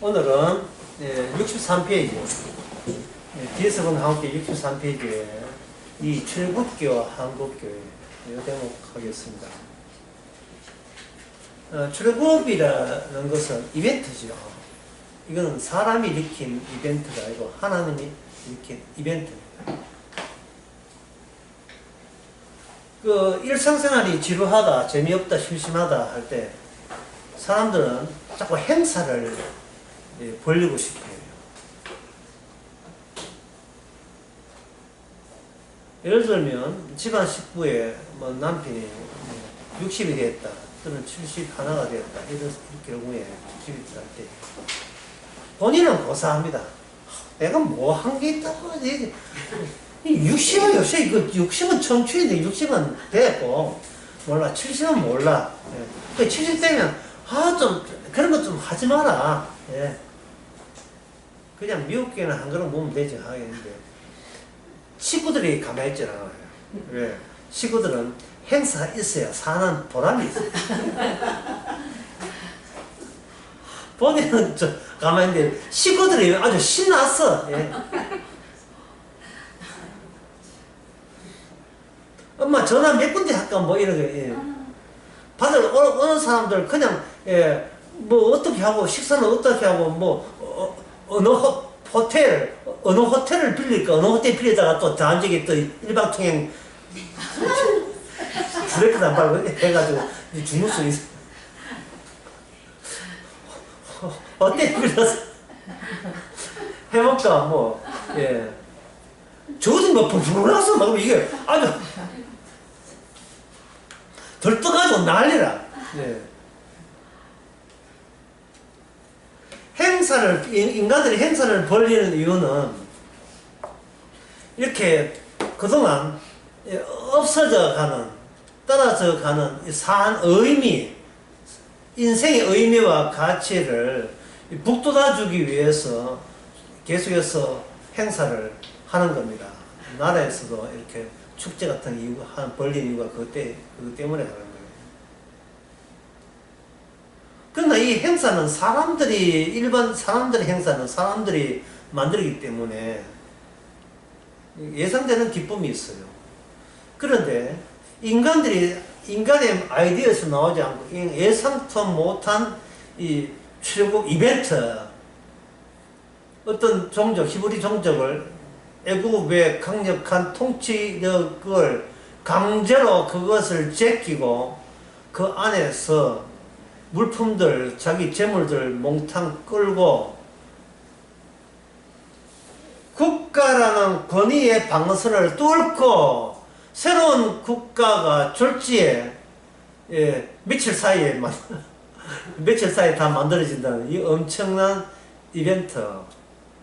오늘은 63페이지 뒤에서 본 한국계 63페이지에 이 출국교와 한국교회 이 대목 하겠습니다. 출국이라는 것은 이벤트죠. 이거는 사람이 일으킨 이벤트가 아니고 하나님이 일으킨 이벤트입니다. 그 일상생활이 지루하다, 재미없다, 심심하다 할 때 사람들은 자꾸 행사를 벌리고 싶어요. 예를 들면 집안 식구에 뭐 남편이 60이 되었다 또는 71가 되었다 이런 경우에 60이 될 때 본인은 고사합니다. 내가 뭐 한 게 있다고 하지. 60은 요새 이거 60은 청춘인데 60은 됐고 몰라 70은 몰라. 70 되면 좀 그런 거 좀 하지 마라. 예. 그냥 미국계는 한 그릇 먹으면 되지 하겠는데 식구들이 가만히 있지 않아요. 왜? 식구들은 행사가 있어야 사는 보람이 있어요. 본인은 가만히 있는데 식구들이 아주 신났어. 예. 엄마 전화 몇 군데 할까 뭐 이런 거. 예. 다들 어느 사람들 그냥 뭐 어떻게 하고 식사는 어떻게 하고 뭐 어느 호텔을 빌릴까 어느 호텔 빌리다가 또 단적에 또 일방통행 브레이크도 안 밟고 해가지고 죽을 수 있어. 호텔 빌려서 해볼까 뭐 예. 저도 뭐 불러서 막 이게 아주 들떠가지고 난리라. 예. 인간들이 행사를 벌리는 이유는 이렇게 그동안 없어져 가는, 떨어져 가는 산 의미, 인생의 의미와 가치를 북돋아주기 위해서 계속해서 행사를 하는 겁니다. 나라에서도 이렇게 축제 같은 이유가, 벌린 이유가 그것 때문에 하는 거예요. 그러나 이 행사는 일반 사람들의 행사는 사람들이 만들기 때문에 예상되는 기쁨이 있어요. 그런데 인간의 아이디어에서 나오지 않고 예상도 못한 이 출국 이벤트, 어떤 종족, 히브리 종족을 애국의 강력한 통치력을 강제로 그것을 제끼고 그 안에서 물품들, 자기 재물들 몽탕 끌고 국가라는 권위의 방선을 뚫고 새로운 국가가 졸지에 며칠 사이에 다 만들어진다는 이 엄청난 이벤트.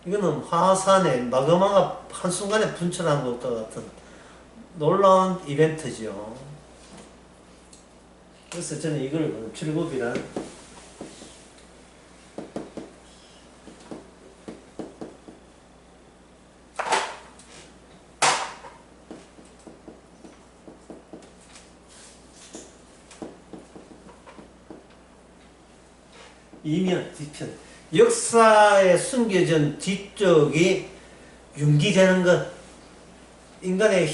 이거는 화산에 마그마가 한순간에 분출한 것과 같은 놀라운 이벤트죠. 그래서 저는 이걸 출국이란 이면, 뒤편, 역사에 숨겨진 뒤쪽이 융기되는 것, 인간의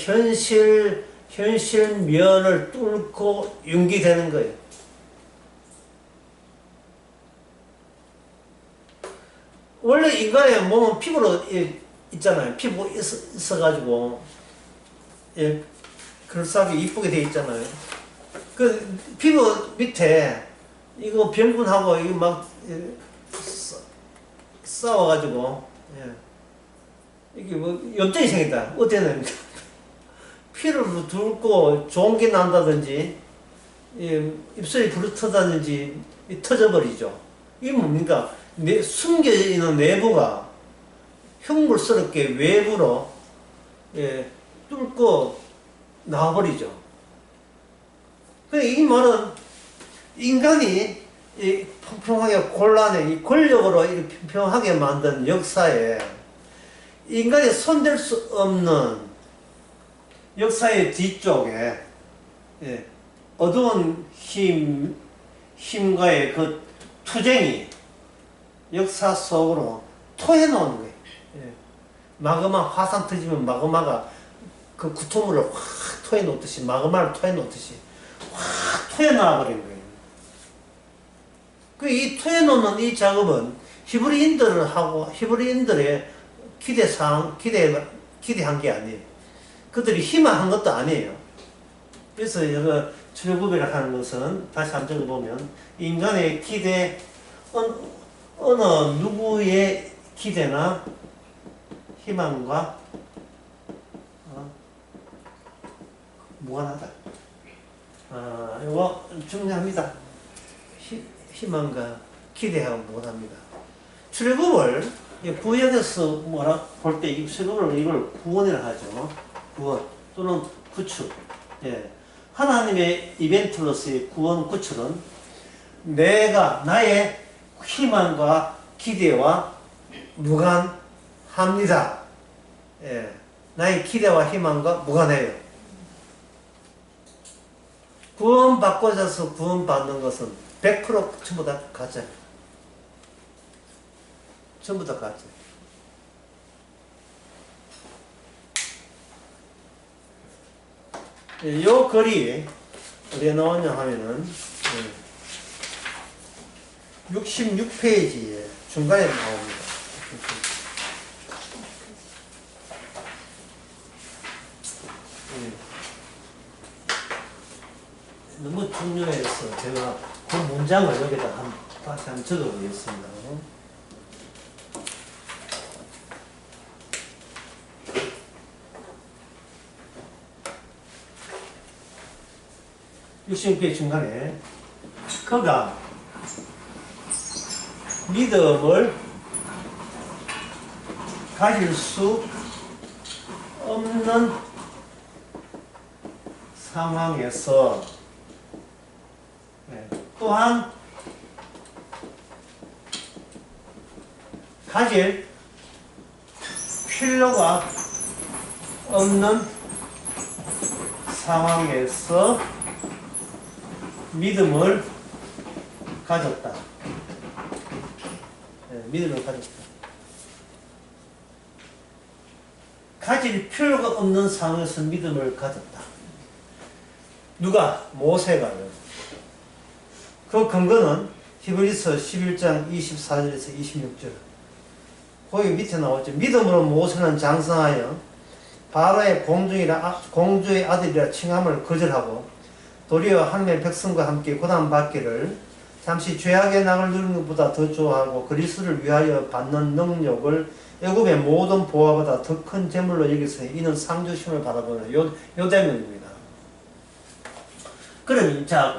현실면을 뚫고 융기되는 거예요. 원래 인간의 몸은 피부로 있잖아요. 피부 있어가지고 그럴싸하게 이쁘게 되어 있잖아요. 그 피부 밑에 이거 병균하고 이거 막 싸워가지고 이게 뭐 염증이 생긴다. 어때는 피를 뚫고 좋은 게 난다든지 입술이 부르트다든지 터져버리죠. 이게 뭡니까? 숨겨있는 내부가 흉물스럽게 외부로 뚫고 나와버리죠. 이 말은 인간이 평평하게 곤란해 이 권력으로 이렇게 평평하게 만든 역사에 인간이 손댈 수 없는 역사의 뒤쪽에 어두운 힘과의 그 투쟁이 역사 속으로 토해놓은 거예요. 예. 마그마 화산 터지면 마그마가 그 구토물을 확 토해놓듯이 마그마를 토해놓듯이 확 토해놔버린 거예요. 그 이 토해놓는 이 작업은 히브리인들의 기대한 게 아니에요. 그들이 희망한 것도 아니에요. 그래서 이거 출애굽이라 하는 것은 다시 한번 적어보면 인간의 기대 어느 누구의 기대나 희망과 무관하다. 이거 중요합니다. 희망과 기대하고 무관합니다. 출애굽을 구약에서 뭐라 볼 때 출애굽을 이걸 구원이라 하죠. 구원 또는 구출. 예. 하나님의 이벤트로서의 구원 구출은 나의 희망과 기대와 무관합니다. 예. 나의 기대와 희망과 무관해요. 구원받고자서 구원받는 것은 100% 전부 다 가짜. 전부 다 가짜. 요 글이 어디에 나왔냐 하면은 66페이지에 중간에 나옵니다. 너무 중요해서 제가 그 문장을 여기다 다시 한번 적어보겠습니다. 66페이지 중간에 그가 믿음을 가질 수 없는 상황에서 또한 가질 필요가 없는 상황에서 믿음을 가졌다. 믿음을 가졌다. 가질 필요가 없는 상황에서 믿음을 가졌다. 누가? 모세가요. 그 근거는 히브리서 11장 24절에서 26절. 거기 밑에 나오죠. 믿음으로 모세는 장성하여 바로의 공주의 아들이라 칭함을 거절하고 도리어 하나님의 백성과 함께 고난받기를 잠시 죄악의 낭을 누리는 것보다 더 좋아하고 그리스도를 위하여 받는 능력을 애굽의 모든 보화보다 더 큰 재물로 여기서 이는 상주심을 바라보는 요 대명입니다. 그러니 자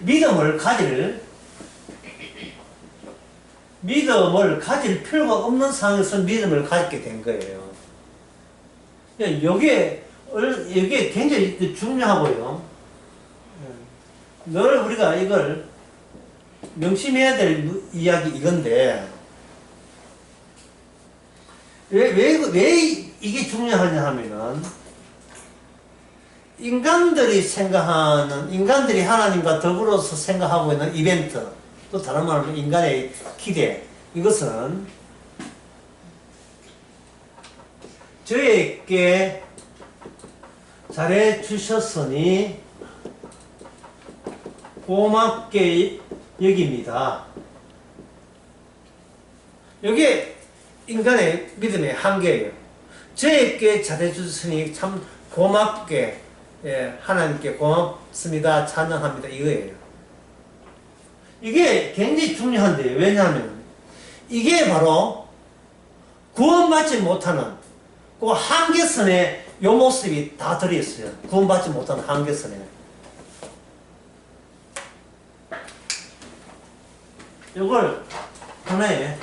믿음을 가질 필요가 없는 상황에서 믿음을 갖게 된 거예요. 여기에 굉장히 중요하고요. 늘 우리가 이걸 명심해야 될 이야기 이건데 왜 이게 중요하냐 하면은 인간들이 하나님과 더불어서 생각하고 있는 이벤트, 또 다른 말로 인간의 기대, 이것은 저에게 잘해 주셨으니 고맙게 여깁니다. 이게 인간의 믿음의 한계예요. 저에게 잘해 주셨으니 참 고맙게, 하나님께 고맙습니다, 찬양합니다, 이거예요. 이게 굉장히 중요한데요. 왜냐하면 이게 바로 구원받지 못하는 그 한계선에 요 모습이 다 들어있어요. 구원받지 못하는 한계선에. 이걸 하나의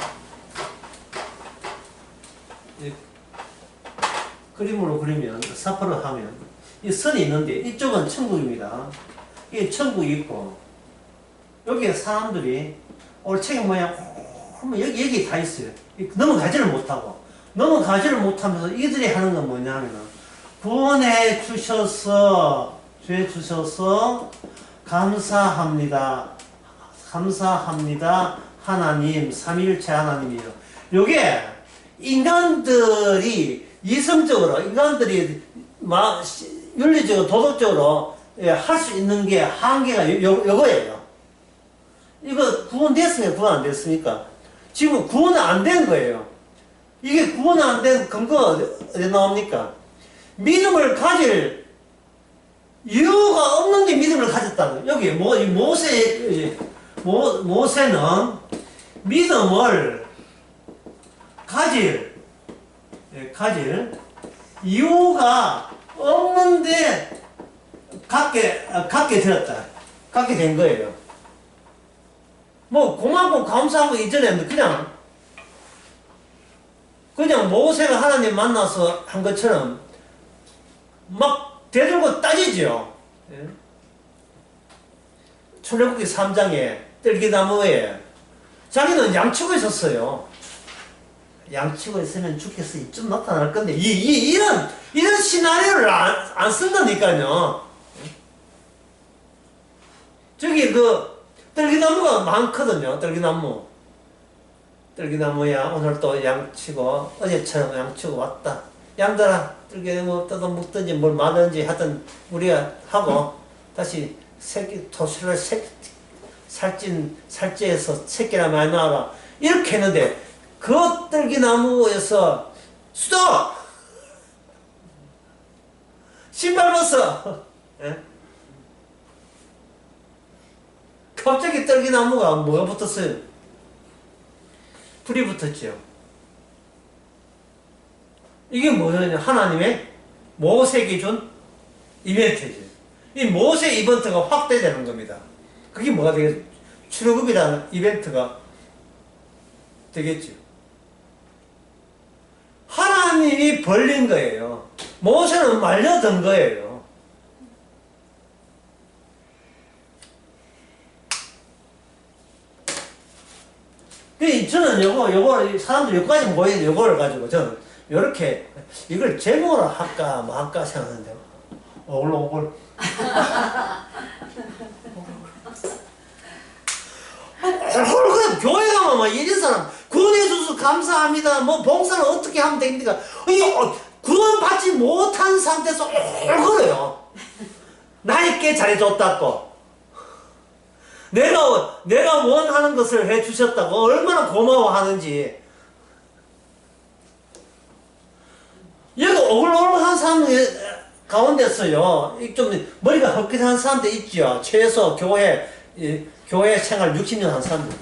그림으로 그리면, 사파로 하면 이 선이 있는데 이쪽은 천국입니다. 이게 천국이 있고 여기에 사람들이 올챙이 모양 여기 다 있어요. 넘어가지를 못하면서 이들이 하는 건 뭐냐면 구원해 주셔서 감사합니다. 하나님, 삼위일체 하나님이에요. 요게 인간들이 이성적으로, 인간들이 윤리적으로, 도덕적으로 할 수 있는 게 한계가 요거예요. 이거 구원됐습니까? 구원 안 됐습니까? 지금 구원은 안 된 거예요. 이게 구원 안 된 근거가 어디 나옵니까? 믿음을 가질 이유가 없는 게 믿음을 가졌다는 거예요. 여기 모세는 믿음을 가질 이유가 없는데 갖게 되었다. 갖게 된 거예요. 뭐 고맙고 감사하고 이전에는 그냥 모세가 하나님 만나서 한 것처럼 막 대들고 따지죠. 출애굽기 3장에 뜰기나무에 자기는 양치고 있었어요. 양치고 있으면 죽겠어. 이쯤 나타날 건데 이런 시나리오를 안 쓴다니까요. 저기 뜰기나무가 많거든요. 뜰기나무야 오늘 또 양치고 어제처럼 양치고 왔다. 양들아 뜰기나무 뜯어 먹든지 뭘 마든지 하든 우리가 하고 다시 토시를 살찌에서 새끼나 많이 나와라. 이렇게 했는데 그 뜰기나무에서 수도! 신발 벗어! 예? 갑자기 뜰기나무가 뭐가 붙었어요? 불이 붙었죠. 이게 뭐냐? 하나님의 모세에게 준 이벤트죠. 이 모세 이벤트가 확대되는 겁니다. 그게 뭐가 되겠죠? 출애굽이라는 이벤트가 되겠죠. 하나님이 벌린 거예요. 모세는 말려든 거예요. 저는 요거 사람들 여기까지 모인 요거를 가지고 저는 요렇게 이걸 제목으로 할까 뭐 할까 생각하는데 오글 그럼 교회 가면 막 이런 사람 구원해줘서 감사합니다. 뭐 봉사는 어떻게 하면 됩니까? 구원 받지 못한 상태에서 그래요. 나에게 잘해줬다고. 내가 원하는 것을 해주셨다고 얼마나 고마워하는지. 여기 오글오글한 사람 가운데서요, 좀 머리가 헛헛한 사람들 있죠. 최소 교회 생활 60년 한 사람들.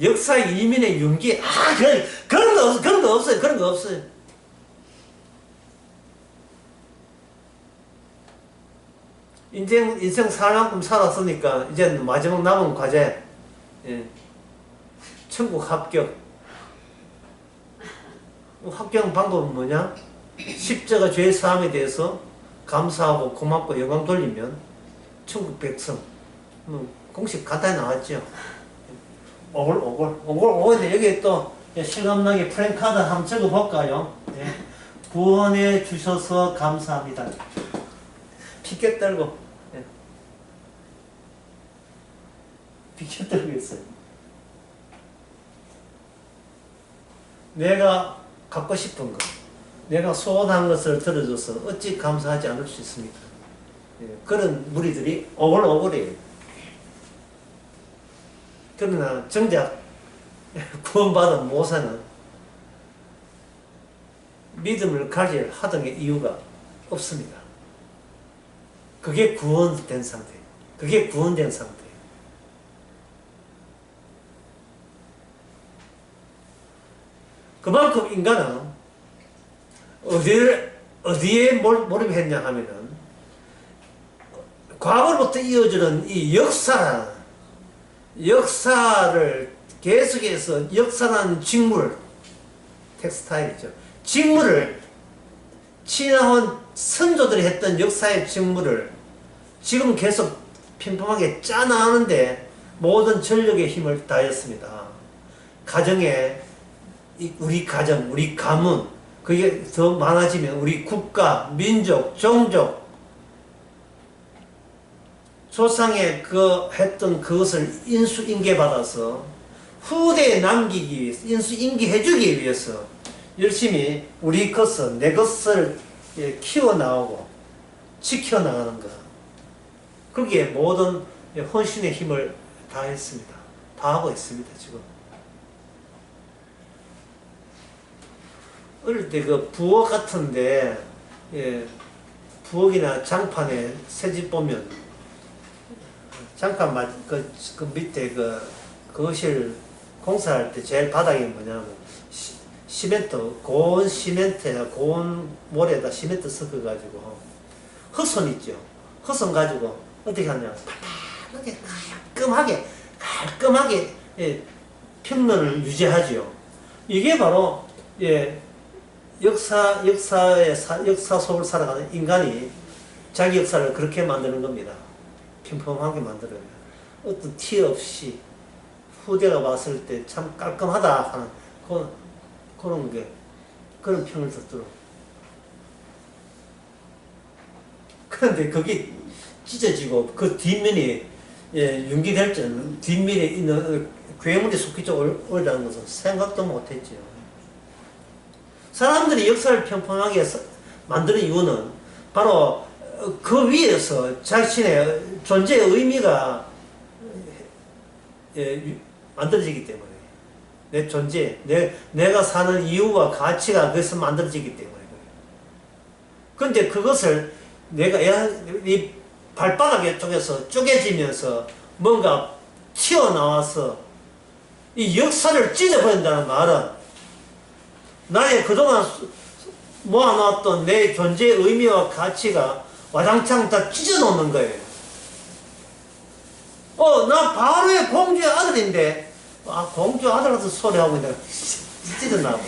역사 이민의 윤기, 그런 거 없어요. 인생 살 만큼 살았으니까, 이제 마지막 남은 과제, 천국 합격. 합격 방법은 뭐냐? 십자가 죄 사함에 대해서 감사하고 고맙고 영광 돌리면 천국 백성. 공식 간단히 나왔죠. 오글. 여기 또 실감나게 프랭카드 한번 적어볼까요? 구원해 주셔서 감사합니다. 피켓 떨고. 피켓 떨고 있어요. 내가 갖고 싶은 것, 내가 소원한 것을 들어줘서 어찌 감사하지 않을 수 있습니까? 그런 무리들이 오글오글해요. 그러나 정작 구원받은 모세는 믿음을 가질 하등의 이유가 없습니다. 그게 구원된 상태예요. 그게 구원된 상태예요. 그만큼 인간은 어디에 몰입했냐 하면은 과거로부터 이어지는 이 역사를 계속해서 역사라는 직물, 텍스타일이죠. 직물을 지나온 선조들이 했던 역사의 직물을 지금 계속 핀폼하게 짜나가는데 모든 전력의 힘을 다했습니다. 가정에 우리 가정, 우리 가문, 그게 더 많아지면 우리 국가, 민족, 종족, 조상의 그 했던 그것을 인수인계받아서 후대에 남기기 위해서, 인수인계해주기 위해서 열심히 우리 것을, 내 것을 키워나오고 지켜나가는 것. 거기에 모든 헌신의 힘을 다했습니다. 다하고 있습니다, 지금. 어릴 때 그 부엌 같은데, 부엌이나 장판에 새집 보면, 장판 그 밑에 그 거실 공사할 때 제일 바닥이 뭐냐면, 시멘트, 고온 시멘트나 고온 모래에다 시멘트 섞어가지고, 흑선 있죠. 흑선 가지고, 어떻게 하냐. 깔끔하게, 평면을 유지하죠. 이게 바로, 역사 속을 살아가는 인간이 자기 역사를 그렇게 만드는 겁니다. 평평하게 만들어요. 어떤 티 없이 후대가 봤을 때 참 깔끔하다 하는 그런 게, 그런 평을 듣도록. 그런데 그게 찢어지고 그 뒷면이 융기될 줄, 뒷면에 있는 괴물이 속히 좀 올라가는 것은 생각도 못했죠. 사람들이 역사를 평평하게 만드는 이유는 바로 그 위에서 자신의 존재의 의미가 만들어지기 때문에, 내 존재, 내가 사는 이유와 가치가 거기서 만들어지기 때문에. 그런데 그것을 내가 이 발바닥 쪽에서 쪼개지면서 뭔가 튀어나와서 이 역사를 찢어버린다는 말은 나의 그동안 모아놨던 내 존재의 의미와 가치가 와장창 다 찢어놓는 거예요. 나 바로의 공주의 아들인데, 공주 아들한테 소리하고 있는데, 찢어나고.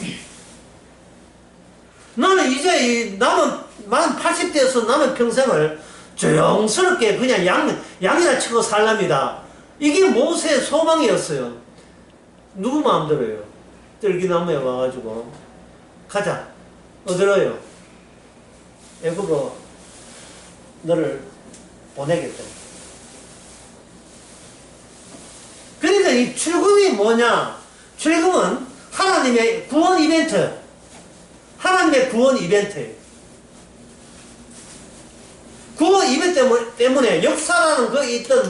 나는 이제 만 80대에서 남은 평생을 조용스럽게 그냥 양이나 치고 살랍니다. 이게 모세의 소망이었어요. 누구 마음대로요? 뜰기나무에 와가지고, 가자. 어디로요? 애굽으로 너를 보내겠다. 그러니까 이 출금이 뭐냐? 출금은 하나님의 구원 이벤트. 하나님의 구원 이벤트예요. 구원 이벤트 때문에 역사라는 그 있던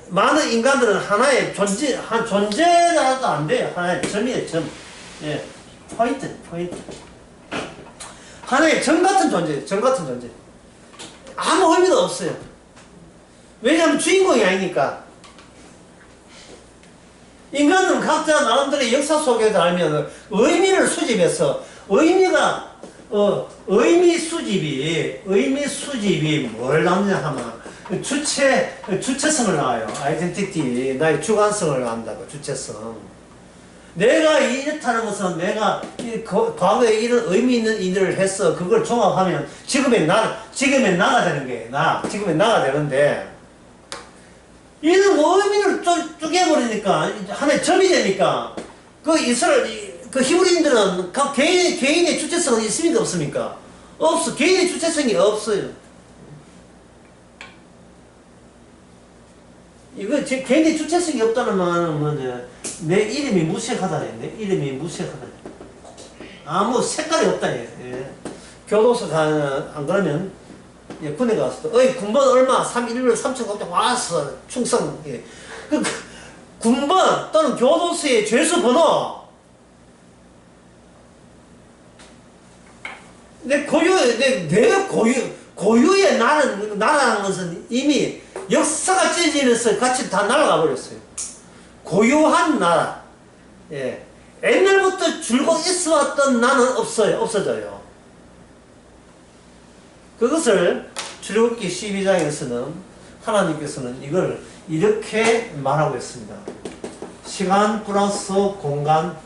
많은 인간들은 하나의 존재라도 안 돼요. 하나의 점이에요, 점. 포인트. 하나의 점 같은 존재. 아무 의미도 없어요. 왜냐하면 주인공이 아니니까. 인간은 각자 나름대로의 역사 속에서 알면 의미를 수집해서 의미 수집이 뭘 낳느냐 하면 주체성을 낳아요. 아이덴티티, 나의 주관성을 낳는다고, 주체성. 내가 이렇다는 것은 내가 과거에 이런 의미 있는 일을 했어. 그걸 종합하면 지금의 나가 되는 게 지금의 나가 되는데, 이런 의미를 쪼개버리니까 하나의 점이 되니까 그 히브리인들은 각 개인의 주체성은 있습니까, 없습니까? 없어. 개인의 주체성이 없어요. 이거 개인의 주체성이 없다는 말은 뭐냐? 내 이름이 무색하다네. 내 이름이 무색하다네. 아무 색깔이 없다네. 교도소 안 그러면 군에 갔을 때, 군번 얼마? 1월 3,000 와서 충성. 그 군번 또는 교도소의 죄수 번호. 내 고유의 나라는 것은 이미 역사가 찢어지면서 같이 다 날아가 버렸어요. 고유한 나라. 옛날부터 줄곧 있어왔던 나는 없어져요. 그것을 출애굽기 12장에서는 하나님께서는 이걸 이렇게 말하고 있습니다. 시간 플러스 공간,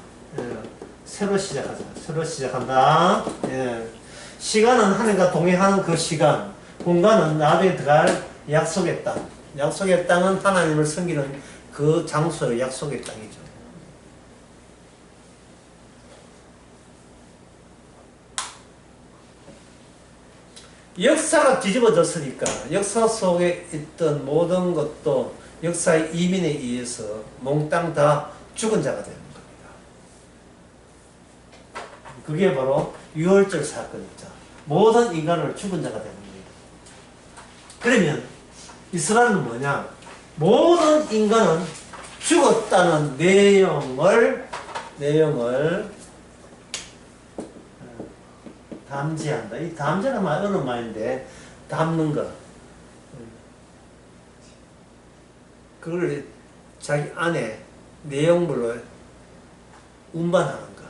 새로 시작한다. 시간은 하나님과 동행하는 그 시간, 공간은 나중에 들어갈 약속의 땅. 약속의 땅은 하나님을 섬기는 그 장소의 약속의 땅이죠. 역사가 뒤집어졌으니까 역사 속에 있던 모든 것도 역사의 이민에 의해서 몽땅 다 죽은 자가 되는 겁니다. 그게 바로 유월절 사건이죠. 모든 인간을 죽은 자가 되는 겁니다. 그러면 이스라엘은 뭐냐? 모든 인간은 죽었다는 내용을 담지한다. 이 담지는 어느 말인데 담는 거. 그걸 자기 안에 내용물로 운반하는 거.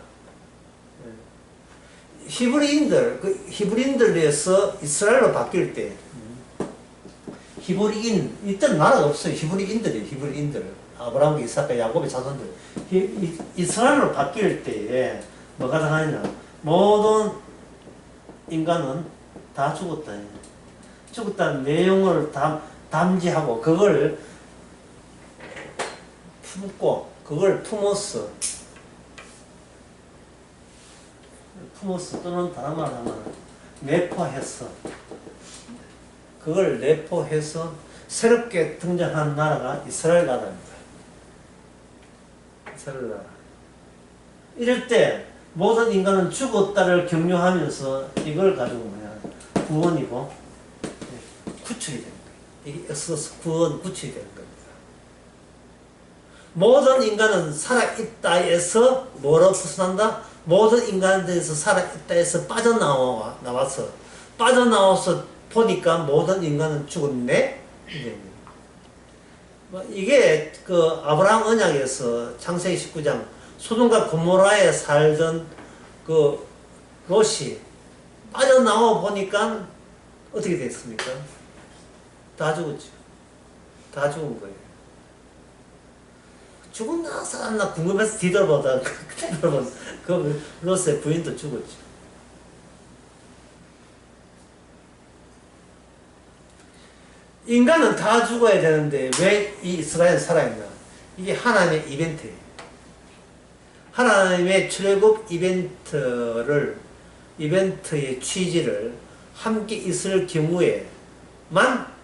히브리인들에서 이스라엘로 바뀔 때 히브리인, 이때는 나라가 없어요. 히브리인들. 아브라함, 이삭과 야곱의 자손들. 이스라엘로 바뀔 때에 뭐가 당하느냐? 모든 인간은 다 죽었다. 죽었다는 내용을 담지하고 그걸 품고 그걸 품었어 또는 다른 말로 하면 내포했어. 그걸 내포해서 새롭게 등장한 나라가 이스라엘 나라입니다. 이스라엘 나라. 이럴 때 모든 인간은 죽었다를 격려하면서 이걸 가지고 뭐냐? 구원이고 구출이 되는 거예요. 이게 엑소더스 구원 구출이 되는 겁니다. 모든 인간은 살아있다에서 뭐로 벗어난다? 모든 인간들에서 살아있다에서 빠져나와서 보니까 모든 인간은 죽었네? 이게 그 아브라함 언약에서 창세기 19장 소돔과 고모라에 살던 그 롯이 빠져나와 보니까 어떻게 됐습니까? 다 죽었죠. 다 죽은 거예요. 죽었나 살았나 궁금해서 뒤돌아보다 그 롯의 부인도 죽었죠. 인간은 다 죽어야 되는데 왜 이 이스라엘은 살아있나? 이게 하나님의 이벤트예요. 하나님의 출애굽 이벤트의 취지를 함께 있을 경우에만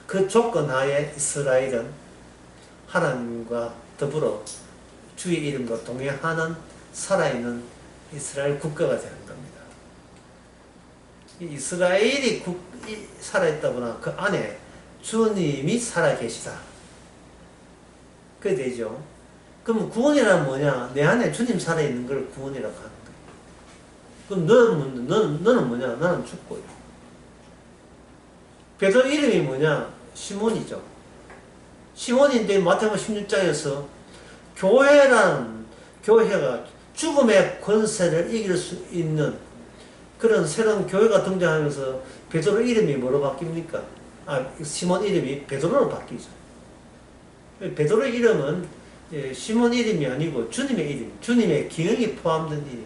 그 조건 하에 이스라엘은 하나님과 더불어 주의 이름과 동행하는 살아있는 이스라엘 국가가 되는 겁니다. 이스라엘이 살아있다거나 그 안에 주님이 살아계시다. 그게 되죠. 그럼 구원이란 뭐냐? 내 안에 주님 살아있는 걸 구원이라고 하는 거예요. 그럼 너는 뭐냐? 나는 죽고요. 베드로 이름이 뭐냐? 시몬이죠. 시몬인데 마태복음 16장에서 교회가 죽음의 권세를 이길 수 있는 그런 새로운 교회가 등장하면서 베드로 이름이 뭐로 바뀝니까? 시몬 이름이 베드로로 바뀌죠. 베드로 이름은 시몬 이름이 아니고 주님의 이름, 주님의 기능이 포함된 이름.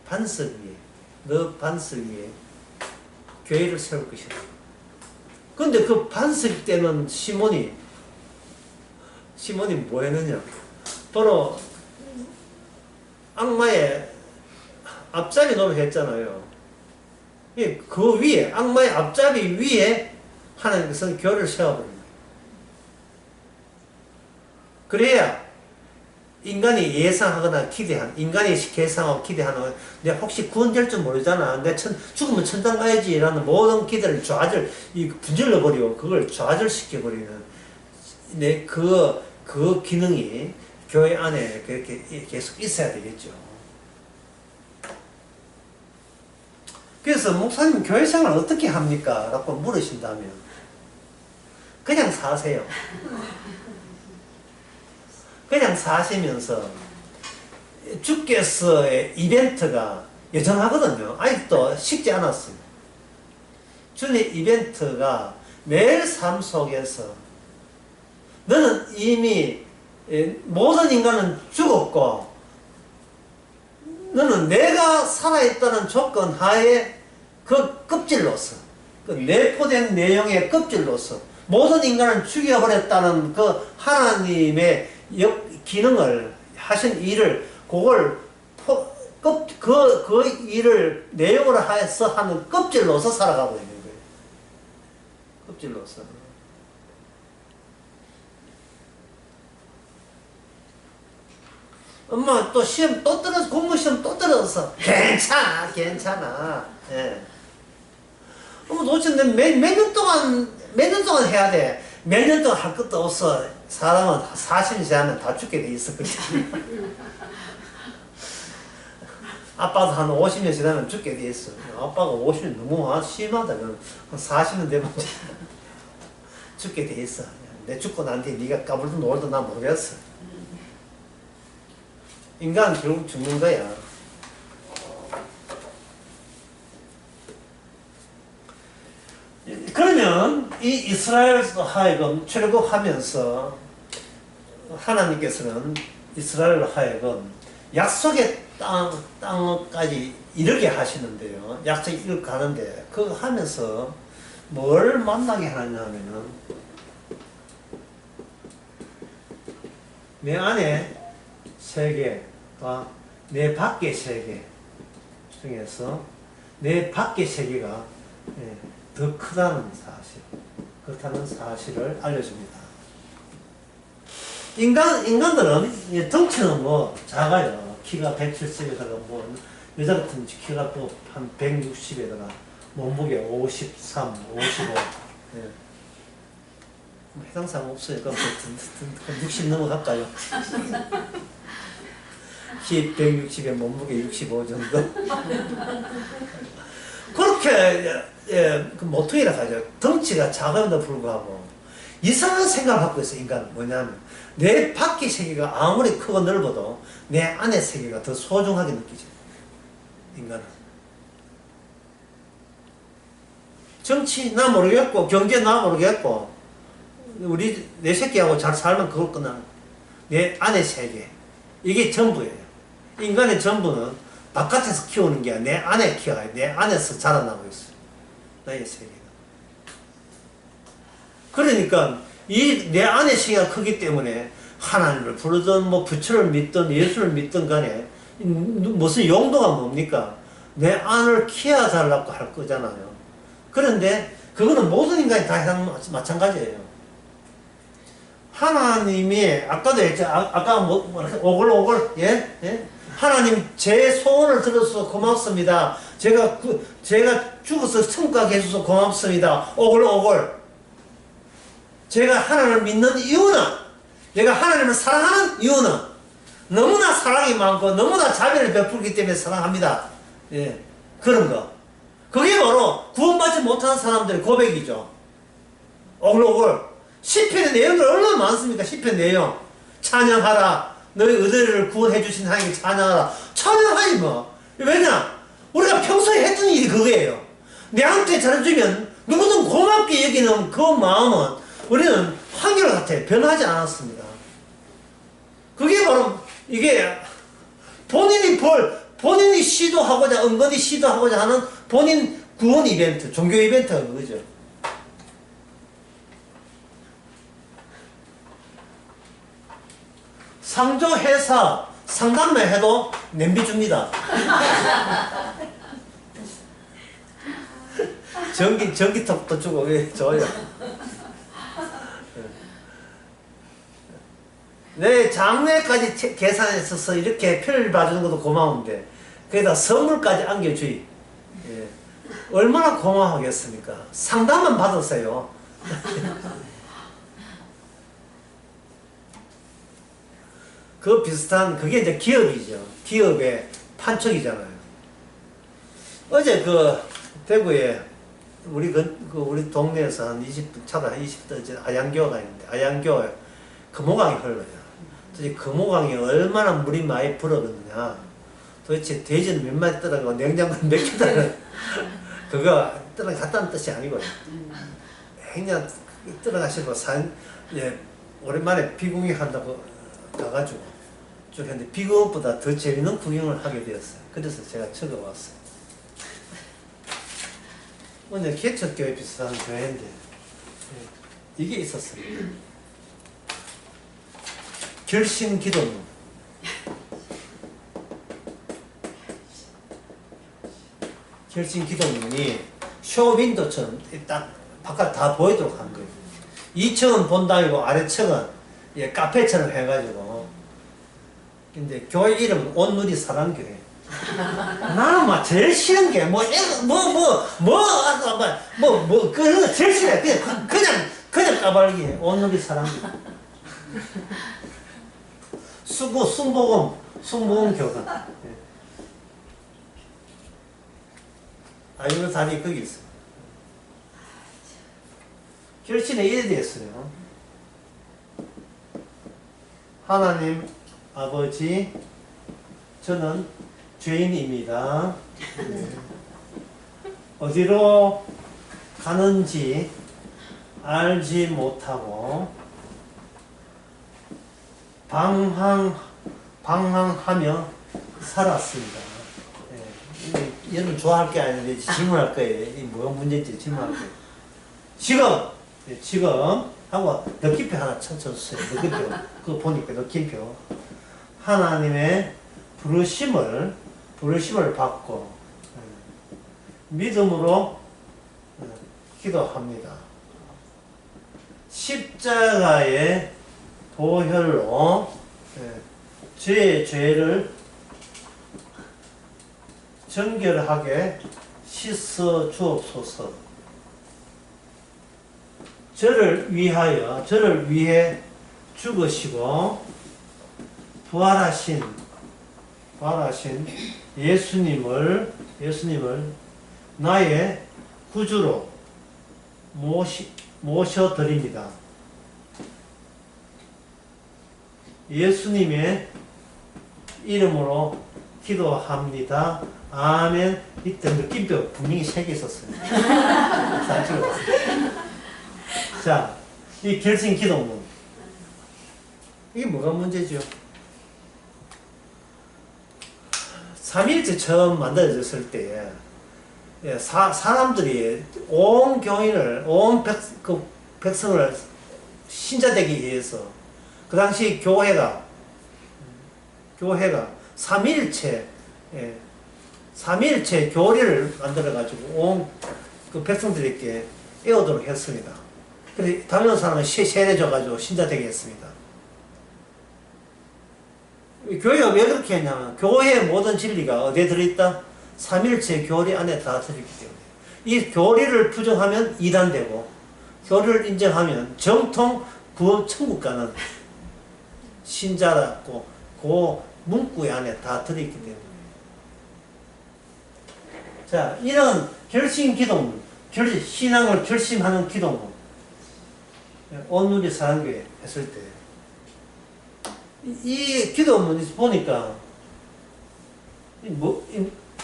반석 위에, 너 반석 위에 교회를 세울 것이다. 그런데 그 반석 때는 시몬이 뭐 했느냐? 바로 악마의 앞잡이 노릇했잖아요. 그 위에, 악마의 앞잡이 위에 하나님께서는 교회를 세워버립니다. 그래야 인간이 예상하거나 인간이 계상하고 기대하는, 내가 혹시 구원될 줄 모르잖아. 내가 죽으면 천당 가야지. 라는 모든 기대를 분질러버리고, 그걸 좌절시켜버리는, 그 기능이 교회 안에 그렇게 계속 있어야 되겠죠. 그래서 목사님 교회 생활 어떻게 합니까? 라고 물으신다면 그냥 사세요. 그냥 사시면서 주께서의 이벤트가 여전하거든요. 아직도 식지 않았어요. 주님의 이벤트가 매일 삶 속에서 너는 이미 모든 인간은 죽었고 너는 내가 살아있다는 조건 하에 그 껍질로서, 그 내포된 내용의 껍질로서 모든 인간을 죽여버렸다는 그 하나님의 기능을 하신 일을 그걸 그 일을 내용으로 해서 하는 껍질로서 살아가고 있는 거예요. 껍질로서. 엄마 또 시험 또 떨어져, 공부 시험 또 떨어졌어. 괜찮아, 괜찮아. 예. 어머 도대체 몇 년 동안 해야 돼. 몇 년 동안 할 것도 없어. 사람은 40년 지나면 다 죽게 돼 있어. 아빠도 한 50년 지나면 죽게 돼 있어. 아빠가 50년 너무 심하다. 한 40년 되면 죽게 돼 있어. 내 죽고 난 뒤에 네가 까불든 놀든 난 모르겠어. 인간 결국 죽는 거야. 그러면 이 이스라엘도 하여금 출애굽하면서 하나님께서는 이스라엘로 하여금 약속의 땅까지 이르게 하시는데요. 약속이 이르게 가는데 그거 하면서 뭘 만나게 하냐면은 내 안에 세계와 내 밖의 세계 중에서 내 밖의 세계가 더 크다는 사실, 그렇다는 사실을 알려줍니다. 인간들은 덩치는 뭐 작아요. 키가 170에다가 뭐 여자 같은 키가 또 한 160에다가 몸무게 53, 55. 예. 해당사항 없어요. 그럼 60 넘어갈까요? 키 160에 몸무게 65 정도. 그렇게 그 모퉁이라 하죠. 덩치가 작음에도 불구하고 이상한 생각을 갖고 있어. 인간은 뭐냐면 내 밖의 세계가 아무리 크고 넓어도 내 안의 세계가 더 소중하게 느끼죠. 인간은 정치 나 모르겠고 경제 나 모르겠고 우리 내 새끼하고 잘 살면 그걸 끝나는 내 안의 세계 이게 전부예요. 인간의 전부는 바깥에서 키우는 게 아니라 내 안에 키워야 내 안에서 자라나고 있어요. 나의 세계가. 그러니까 이 내 안의 세계가 크기 때문에 하나님을 부르든 뭐 부처를 믿든 예수를 믿든 간에 무슨 용도가 뭡니까? 내 안을 키워달라고 할 거잖아요. 그런데 그거는 모든 인간이 다 마찬가지예요. 하나님이 아까도 했죠. 아까 뭐 오글오글 예? 하나님 제 소원을 들어서 고맙습니다. 제가 죽어서 천국 가게 해줘서 고맙습니다. 오글오글. 제가 하나님을 믿는 이유는 내가 하나님을 사랑하는 이유는 너무나 사랑이 많고 너무나 자비를 베풀기 때문에 사랑합니다. 예, 그런 거. 그게 바로 구원받지 못하는 사람들의 고백이죠. 오글오글. 시편의 내용들 얼마나 많습니까? 시편 내용. 찬양하라. 너희 의들을 구원해 주신 하나님께 찬양하라. 찬양하지 뭐. 왜냐? 우리가 평소에 했던 일이 그거예요. 내한테 잘해주면 누구든 고맙게 여기는 그 마음은 우리는 한결같아요. 변하지 않았습니다. 그게 바로 이게 본인이 시도하고자 은근히 시도하고자 하는 본인 구원 이벤트, 종교 이벤트가 그거죠. 상조회사 상담만 해도 냄비 줍니다. 전기톱도 주고 줘요. 내 장래까지 계산해서 이렇게 표를 봐주는 것도 고마운데 거기다 선물까지 안겨주이. 예. 얼마나 고마워하겠습니까? 상담만 받으세요. 그 비슷한 그게 이제 기업이죠. 기업의 판촉이잖아요. 어제 그 대구에 우리 동네에서 한 20분 차로 한 20분 아양교가 있는데 아양교 금호강이 흘러요. 도대체 금호강이 얼마나 물이 많이 불어거든요. 도대체 돼지는 몇 마리 떨어가고 냉장고는 몇 개 떨어가고 그거 떨어갔다는 뜻이 아니고요. 그냥 떨어가시고 오랜만에 비구경한다고 가가지고 쭉 했는데 비구경보다 더 재밌는 구경을 하게 되었어요. 그래서 제가 적어왔어요. 오늘 개척교회 비슷한 교회인데 이게 있었어요. 결신 기도문. 결심 기도문이 쇼윈도처럼 딱 바깥 다 보이도록 한 거예요. 2층은 본당이고 아래층은 예, 카페처럼 해가지고. 근데 교회 이름은 온누리 사랑교회. 나는 막 제일 싫은 게 그거 제일 싫어. 그냥 까발기 해. 온누리 사랑교회. 순복음 교단. 예. 아유다리 거기 있어. 결신에 이래 됐어요. 하나님 아버지, 저는 죄인입니다. 어디로 가는지 알지 못하고 방황하며 살았습니다. 예, 여러분 좋아할 게 아닌데 질문할 거예요. 이 뭐가 문제인지 질문할 거예요. 지금 하고 느낌표 하나 쳐주세요. 느낌표. 그거 보니까 느낌표. 하나님의 부르심을 받고 믿음으로 기도합니다. 십자가의 보혈로 제 죄를 정결하게 씻어 주옵소서. 저를 위해 죽으시고 부활하신 예수님을 나의 구주로 모셔드립니다. 예수님의 이름으로 기도합니다. 아멘. 이때 느낌표 분명히 3개 있었어요. 다 찍어봤어요. 자, 이 결심 기도문. 이게 뭐가 문제죠? 삼일째 처음 만들어졌을 때, 사람들이 온 교인을, 백성을 신자되기 위해서, 그 당시 교회가 삼일체 교리를 만들어가지고 온 그 백성들에게 애우도록 했습니다. 그래서 다른 사람은 세례줘가지고 신자되게 했습니다. 교회가 왜 그렇게 했냐면 교회의 모든 진리가 어디에 들어있다? 삼일체 교리 안에 다 들어있기 때문에 이 교리를 부정하면 이단되고 교리를 인정하면 정통 구원 천국 가는 신자라고 그 문구 안에 다 들어있기 때문에 자 이런 결심 기도문 신앙을 결심하는 기도문 온누리 사랑교회 했을 때 이 기도문 보니까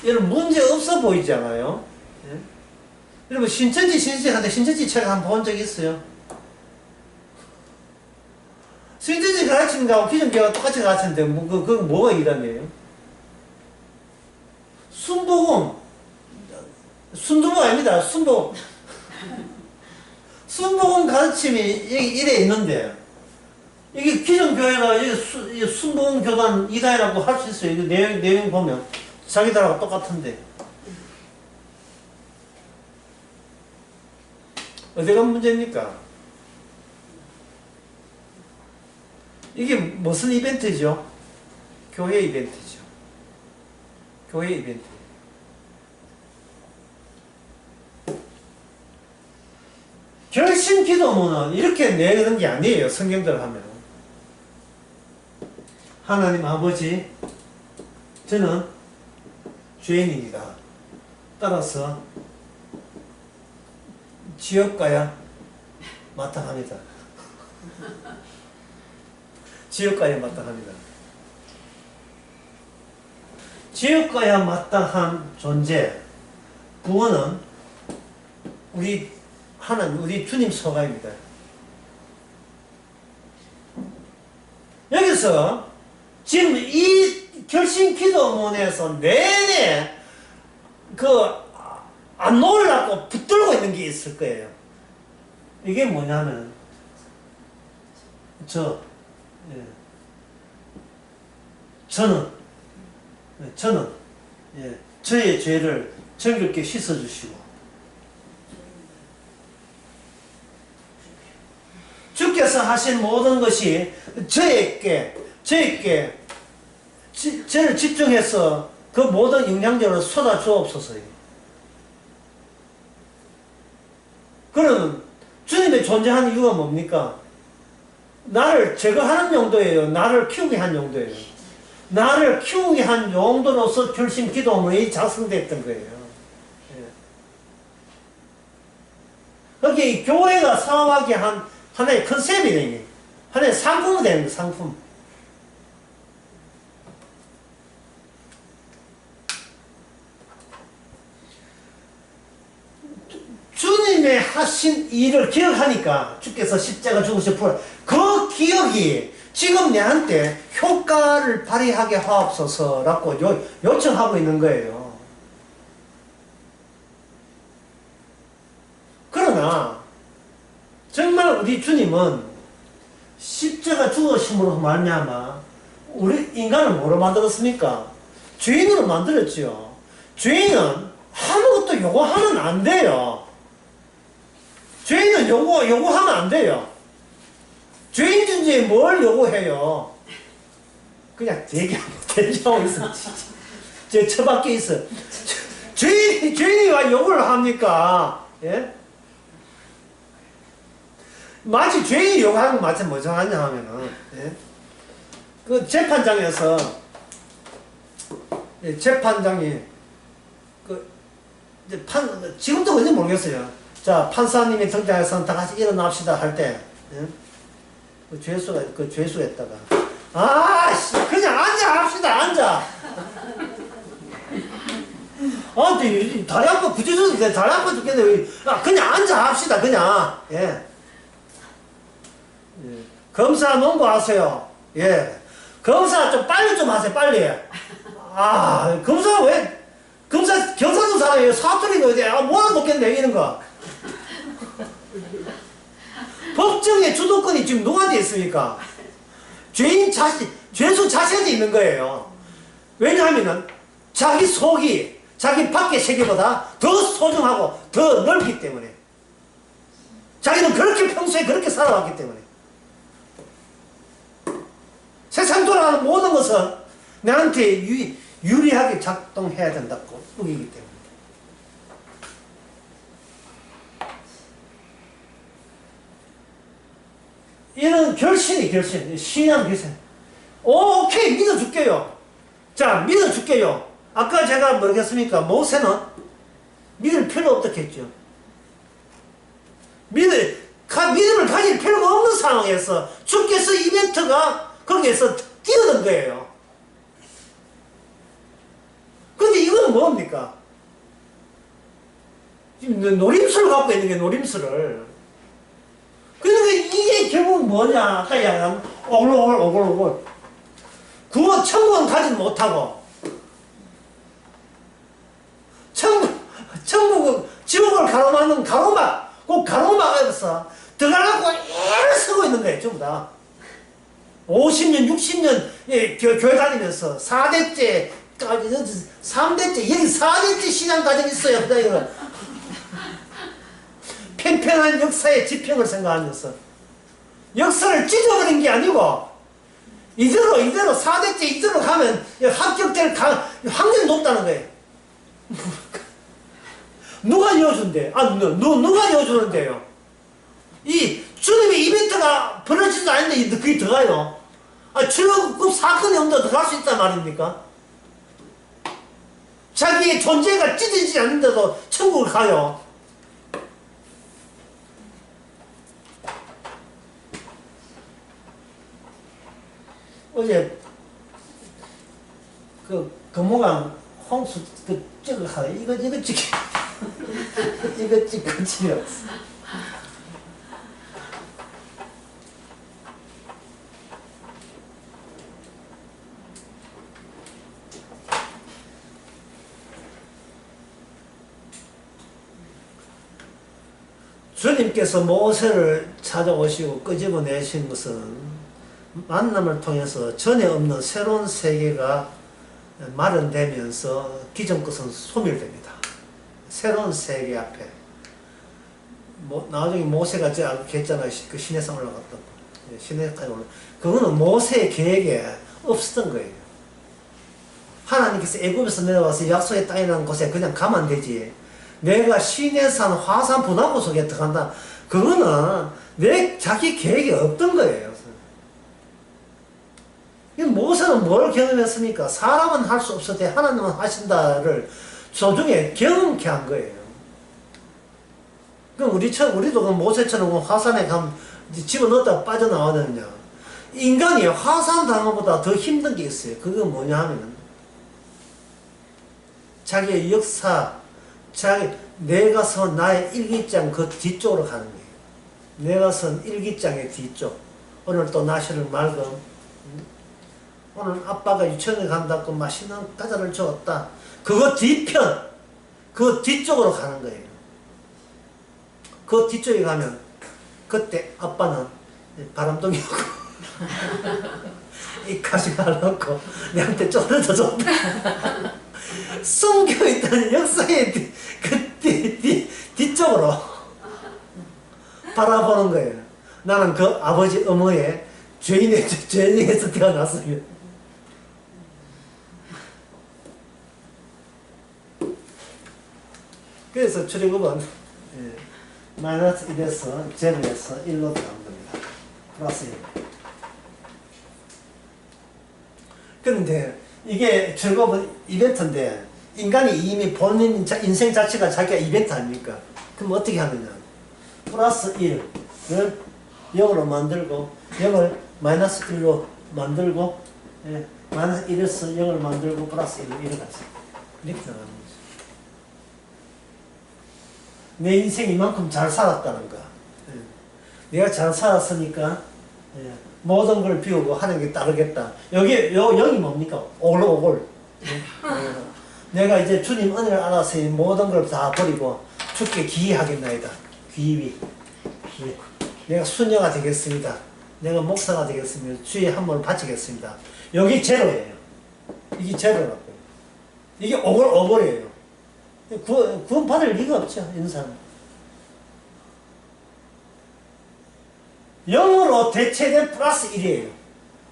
여러분 문제 없어 보이잖아요. 예? 여러분 신천지 신천지 책 한번 본 적 있어요? 신천지 가르치는 거하고 기존교회가 똑같이 가르치는데 그건 뭐가 이란이에요? 순복음 아닙니다. 순복음 가르침이 이래 있는데 이게 기존 교회가 순복음 교단 이단이라고 할 수 있어요. 이거 내용 보면 자기들하고 똑같은데 어디가 문제입니까? 이게 무슨 이벤트죠? 교회 이벤트죠. 교회 이벤트. 결심 기도문은 이렇게 내는 게 아니에요. 성경대로 하면. 하나님 아버지, 저는 죄인입니다. 따라서 지옥 가야 마땅합니다. 지옥 가야 마땅합니다. 지옥 가야 마땅한 존재, 구원은 우리 주님 소가입니다. 여기서 지금 이 결심 기도문에서 내내 안 놓으려고 붙들고 있는 게 있을 거예요. 이게 뭐냐면 저는 저의 죄를 정겹게 씻어주시고 주께서 하신 모든 것이 저에게 저를 집중해서 그 모든 영향력을 쏟아주옵소서요. 그러면 주님의 존재하는 이유가 뭡니까? 나를 제거하는 용도예요. 나를 키우게 한 용도예요. 나를 키우게 한 용도로서 결심 기도문이 작성됐던 거예요. 거기 교회가 사업하게 한 하나의 컨셉이 되는 거예요. 하나의 상품이 되는 거예요. 상품. 주님의 하신 일을 기억하니까 주께서 십자가 죽으셔 풀어 그 기억이 지금 내한테 효과를 발휘하게 하옵소서라고 요청하고 있는 거예요. 그러나 정말 우리 주님은 십자가 죽으심으로 말미암아 우리 인간을 뭐로 만들었습니까? 죄인으로 만들었지요. 죄인은 아무것도 요구하면 안 돼요. 죄인은 요구하면 안 돼요. 죄인 중에 뭘 요구해요? 그냥 대기하고 있어. 저 처박혀 있어. 죄인이 왜 요구를 합니까? 예? 마치 죄인이 요구하는 거 마치 뭐죠 하냐 하면은, 예? 그 재판장에서, 예, 재판장이, 지금도 그런지 모르겠어요. 자, 판사님이 등장해서 다 같이 일어납시다 할 때, 예? 그 죄수했다가, 그냥 앉아 합시다, 앉아. 다리 아파, 구제줘도 다리 아파 죽겠네. 그냥 앉아 합시다, 그냥. 예. 검사 농구하세요. 예. 검사 좀 빨리 좀 하세요, 빨리. 경사도 사람이에요. 사투리가 어디, 모아놓겠네, 이런 거. 법정의 주도권이 지금 누구한테 있습니까? 죄수 자신한테 있는 거예요. 왜냐하면 자기 속이 자기 밖의 세계보다 더 소중하고 더 넓기 때문에. 자기는 그렇게 평소에 그렇게 살아왔기 때문에. 세상 돌아가는 모든 것은 나한테 유리하게 작동해야 된다고 여기기 때문에. 이런 결신, 신앙 결신. 오케이, 믿어줄게요. 자, 믿어줄게요. 아까 제가 모르겠습니까? 모세는 믿을 필요 없다 했죠. 믿음을 가질 필요가 없는 상황에서 주께서 이벤트가 거기에서 뛰어든 거예요. 근데 이건 뭡니까? 지금 노림수를 갖고 있는 게 노림수를. 그러니까 이게 결국 뭐냐? 아까 얘기한 오글오글. 천국은 가지 못하고, 지옥을 가로막는 그 가로막에서 들어가려고 애를 쓰고 있는 거예요, 전부 다. 50년, 60년, 예, 교회 다니면서 4대째, 3대째, 여기 4대째 신앙 가정 있어요, 그다음에. 팽팽한 역사의 지평을 생각하면서 역사를 찢어버린 게 아니고 이대로 4대째 이대로 가면 합격될 확률이 높다는 거예요. 누가 이어준대? 누가 이어주는데요? 이 주님의 이벤트가 벌어지지도 않는데 그게 들어가요. 주역급 사건이 없는데 들어갈 수 있단 말입니까? 자기의 존재가 찢어지지 않는데도 천국을 가요. 어제 금호강 홍수 찍을 하래. 이거 찍 이거 찍었지요. 주님께서 모세를 찾아오시고 끄집어내신 것은 만남을 통해서 전에 없는 새로운 세계가 마련되면서 기존 것은 소멸됩니다. 새로운 세계 앞에. 나중에 모세가 했잖아요. 그 시내산 올라갔다고. 시내까지 올라. 그거는 모세의 계획에 없었던 거예요. 하나님께서 애굽에서 내려와서 약속의 땅이라는 곳에 그냥 가면 되지. 내가 시내산 화산 분화구 속에 들어간다. 그거는 자기 계획이 없던 거예요. 모세는 뭘 경험했습니까? 사람은 할 수 없을 때 하나님은 하신다를 소중히 경험케 한 거예요. 그럼 우리도 모세처럼 화산에 가면 집어넣었다가 빠져나와야 되느냐. 인간이 화산 당하보다 더 힘든 게 있어요. 그건 뭐냐 하면은 자기의 역사, 내가 선 나의 일기장 그 뒤쪽으로 가는 거예요. 내가 선 일기장의 뒤쪽. 오늘 또 날씨를 맑음. 오늘 아빠가 유치원에 간다고 맛있는 과자를 주었다. 그거 뒤편, 그 뒤쪽으로 가는 거예요. 그 뒤쪽에 가면 그때 아빠는 바람둥이하고 이 가시가 놓고 내한테 쪼르져 줬다. 숨겨있던 역사의 뒤쪽으로 바라보는 거예요. 나는 그 아버지 어머의 죄인에서 태어났으면. 그래서 출애굽은 마이너스 1에서 제로에서 1로 들어간 겁니다. 플러스 1. 그런데 이게 출애굽은 이벤트인데 인간이 이미 본인 인생 자체가 자기가 이벤트 아닙니까? 그럼 어떻게 하느냐? 플러스 1을 0으로 만들고 0을 마이너스 1로 만들고 마이너스 1에서 0을 만들고 플러스 1로 이래가지고 이렇게 나가는 거죠. 내 인생 이만큼 잘 살았다는 거. 내가 잘 살았으니까 모든 걸 비우고 하는 게 따르겠다. 여기 0이 뭡니까? 오골. 내가 이제 주님 은혜를 알아서 모든 걸 다 버리고 주께 기이하겠나이다. 귀위. 내가 수녀가 되겠습니다. 내가 목사가 되겠습니다. 주의 한번을 바치겠습니다. 여기 제로예요. 이게 제로라고. 이게 오골이에요. 구원 받을 리가 없죠, 인사는. 0으로 대체된 플러스 1이에요.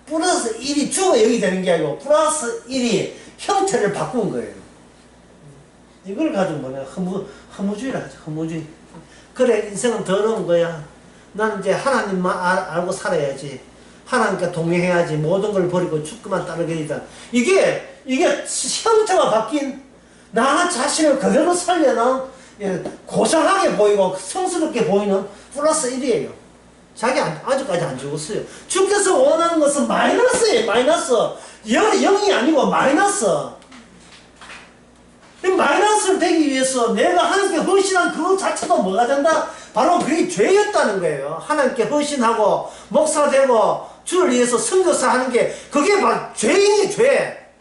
플러스 1이 주가 0이 되는 게 아니고 플러스 1이 형태를 바꾼 거예요. 이걸 가지고 뭐냐, 허무주의라 하죠, 허무주의. 그래, 인생은 더러운 거야. 나는 이제 하나님만 알고 살아야지. 하나님과 동행해야지. 모든 걸 버리고 죽기만 따르겠다. 이게 형태가 바뀐 나 자신을 그대로 살려는 고상하게 보이고 성스럽게 보이는 플러스 1이에요. 자기 아직까지 안 죽었어요. 주께서 원하는 것은 마이너스예요. 마이너스. 0이 아니고 마이너스. 마이너스를 되기 위해서 내가 하나님께 헌신한 그것 자체도 뭐가 된다? 바로 그게 죄였다는 거예요. 하나님께 헌신하고 목사 되고 주를 위해서 선교사 하는 게 그게 바로 죄인이 죄.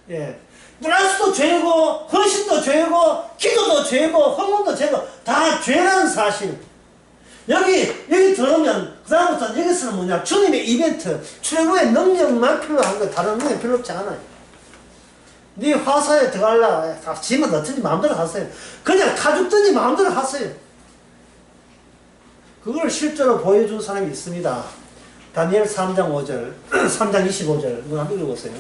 예. 플러스도 죄고 헌신도 죄고 기도도 죄고 헌금도 죄고 다 죄라는 사실. 여기 들어오면 그 다음부터는 여기서는 뭐냐, 주님의 이벤트, 출애굽의 능력만 필요한 거예요. 다른 능력 필요 없지 않아요. 네 화사에 들어가려 지면 어쩐지 마음대로 하세요. 그냥 가죽든지 마음대로 하세요. 그걸 실제로 보여준 사람이 있습니다. 다니엘 3장 5절 3장 25절 이거 한번 읽어보세요.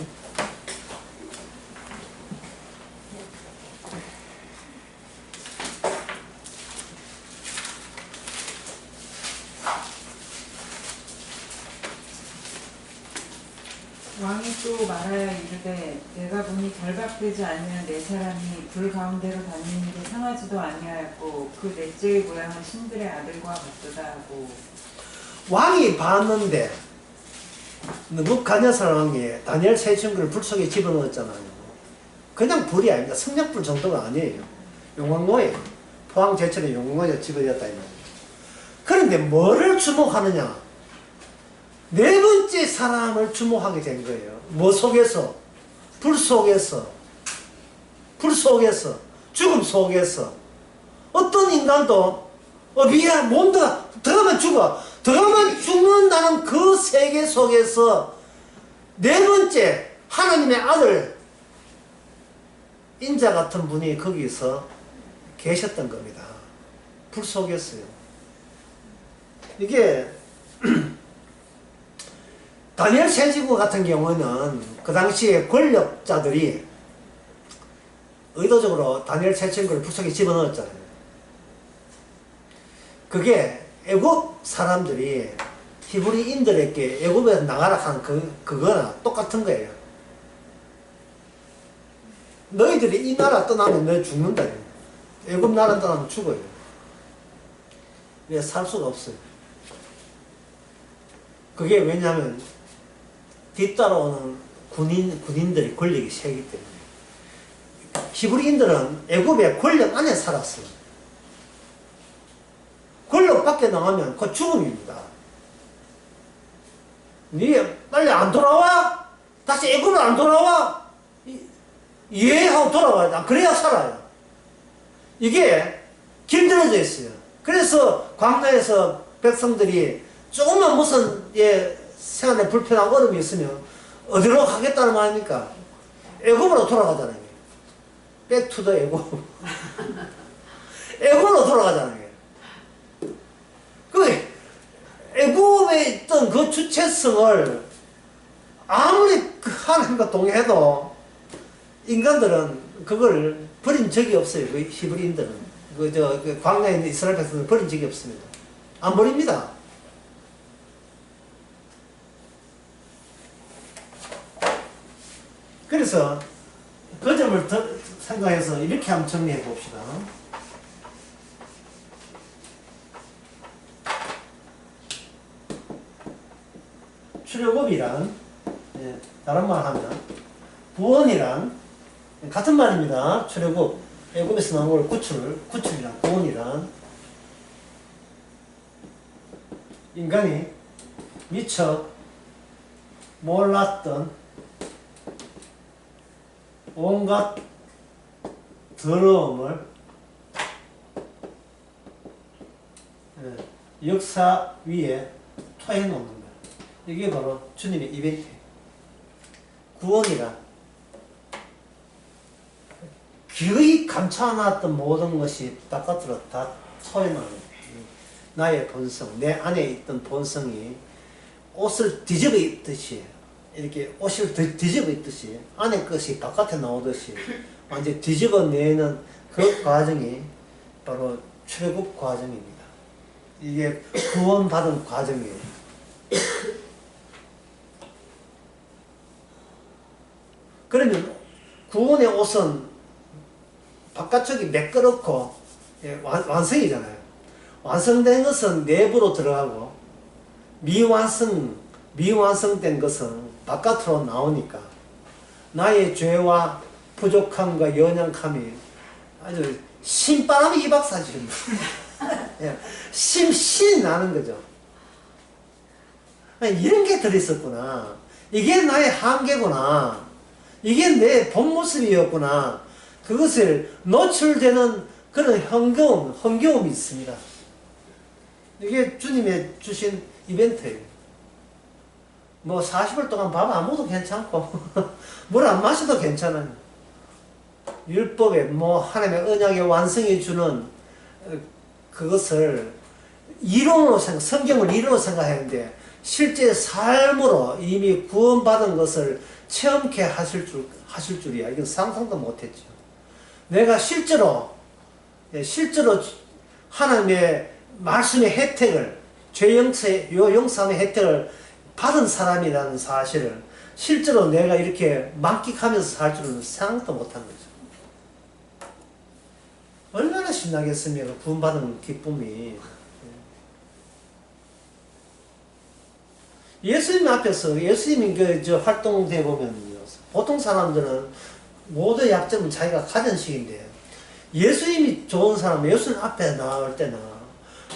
왕이 또 말하여 이르되 내가 보니 결박되지 아니한 내 사람이 불 가운데로 다니는데 상하지도 아니하였고 그 넷째의 고향은 신들의 아들과 같도다 하고. 왕이 봤는데 느부갓네살 왕이 다니엘 세 친구를 불 속에 집어넣었잖아요. 그냥 불이 아닙니다. 성냥불 정도가 아니에요. 용광로에 포항제철의 용광로에 집어넣었다 이 말이에요. 그런데 뭐를 주목하느냐? 네 번째 사람을 주목하게 된 거예요. 뭐 속에서? 불 속에서. 불 속에서. 죽음 속에서. 어떤 인간도 미야 몸도 들어가면 죽어. 들어가면 죽는다는 그 세계 속에서 네 번째 하나님의 아들 인자 같은 분이 거기서 계셨던 겁니다. 불 속이었어요. 이게 다니엘 세지구 같은 경우는 그 당시에 권력자들이 의도적으로 다니엘 세친구를 불 속에 집어넣었잖아요. 그게 애굽 사람들이 히브리인들에게 애굽에서 나가라 한 그거나 똑같은 거예요. 너희들이 이 나라 떠나면 너 죽는다. 애굽 나라 떠나면 죽어요. 왜 살 수가 없어요. 그게 왜냐하면 뒤따라오는 군인들의 권력이 세기 때문에. 히브리인들은 애굽의 권력 안에 살았어요. 권력 밖에 나가면 그 죽음입니다. 니 빨리 안 돌아와? 다시 애굽으로 안 돌아와? 이해하고 돌아와야 돼. 그래야 살아요. 이게 길들여져 있어요. 그래서 광야에서 백성들이 조금만 무슨 생활에 불편한 어려움이 있으면 어디로 가겠다는 말입니까? 애굽으로 돌아가잖아요. Back to the 애굽. 애굽으로 돌아가잖아요. 그 애굽에 있던 그 주체성을 아무리 하나님과 동의해도 인간들은 그걸 버린 적이 없어요. 그 히브리인들은. 그 광야에 있는 이스라엘 백성들은 버린 적이 없습니다. 안 버립니다. 그래서 그 점을 생각해서 이렇게 한번 정리해 봅시다. 출애굽이란 다른 말 하면 구원이란 같은 말입니다. 출애굽 애굽에서 나온 걸 구출이란 구원이란 인간이 미처 몰랐던 온갖 더러움을 역사 위에 토해 놓는 거예요. 이게 바로 주님의 이벤트예요. 구원이란 거의 감춰놨던 모든 것이 바깥으로 다 토해나는 나의 본성, 내 안에 있던 본성이 옷을 뒤집어 입듯이 이렇게 옷을 뒤집어 입듯이 안에 것이 바깥에 나오듯이 완전히 뒤집어내는 그 과정이 바로 출애굽 과정입니다. 이게 구원받은 과정이에요. 그러면 구원의 옷은 바깥쪽이 매끄럽고 완성이잖아요. 완성된 것은 내부로 들어가고 미완성된 것은 바깥으로 나오니까 나의 죄와 부족함과 연약함이 아주 신바람이 이박사지릅니다. 신이 나는 거죠. 아니, 이런 게 들어있었구나. 이게 나의 한계구나. 이게 내 본 모습이었구나. 그것을 노출되는 그런 흥겨움이 있습니다. 이게 주님의 주신 이벤트예요. 뭐 40일 동안 밥 안 먹어도 괜찮고 물 안 마셔도 괜찮아요. 율법에 뭐 하나님의 언약의 완성해 주는 그것을 이론으로 성경을 이론으로 생각하는데 실제 삶으로 이미 구원받은 것을 체험케 하실 줄이야. 이건 상상도 못했죠. 내가 실제로 하나님의 말씀의 혜택을, 용서의 혜택을 받은 사람이라는 사실을 실제로 내가 이렇게 만끽하면서 살 줄은 생각도 못한 거죠. 얼마나 신나겠습니까? 구원받은 기쁨이. 예수님 앞에서, 예수님이 활동돼 보면, 보통 사람들은 모두 약점은 자기가 가전식인데, 예수님이 좋은 사람, 예수님 앞에 나올 때는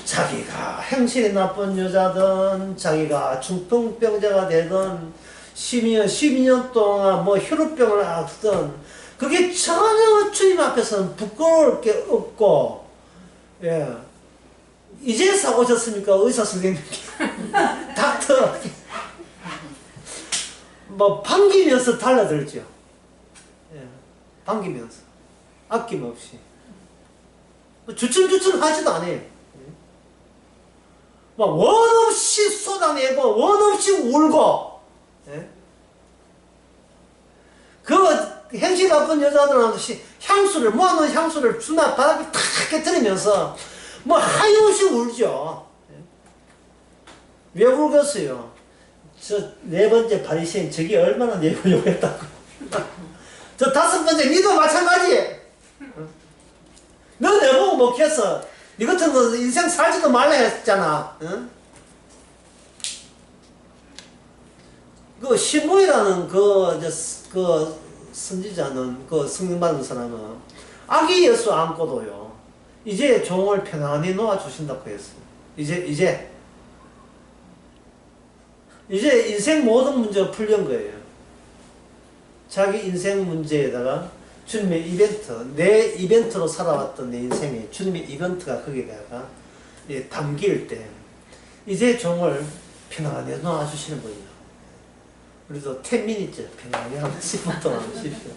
자기가 행실이 나쁜 여자든, 자기가 중풍병자가 되든, 12년 동안 뭐 혈우병을 앓든, 그게 전혀 주님 앞에서는 부끄러울 게 없고, 예. 이제서 오셨습니까? 의사 선생님. 닥터. 뭐, 반기면서 달라들죠. 예. 반기면서. 아낌없이. 주춤주춤 하지도 않아요. 막 원 없이 쏟아내고 원 없이 울고. 예? 그 행실 나쁜 여자들은 향수를 모아놓은 향수를 주나 바닥에 탁 깨뜨리면서 뭐 하염없이 울죠. 예? 왜 울겠어요? 저 네 번째 바리새인 저게 얼마나 내보려고 했다고. 저 다섯 번째 니도 마찬가지. 너 내보고 먹겠어. 니 같은 거 인생 살지도 말라 했잖아. 응? 그 시므이라는 그 선지자는 그 성령 받은 사람은 아기 예수 안고도요. 이제 종을 편안히 놓아 주신다고 했어요. 이제 인생 모든 문제가 풀린 거예요. 자기 인생 문제에다가 주님의 이벤트, 내 이벤트로 살아왔던 내 인생에 주님의 이벤트가 거기다가 담길 때 이제 종을 편안히 놓아주시는 거예요. 그래서 10미니트 편안히 한 10분 동안 하십시오.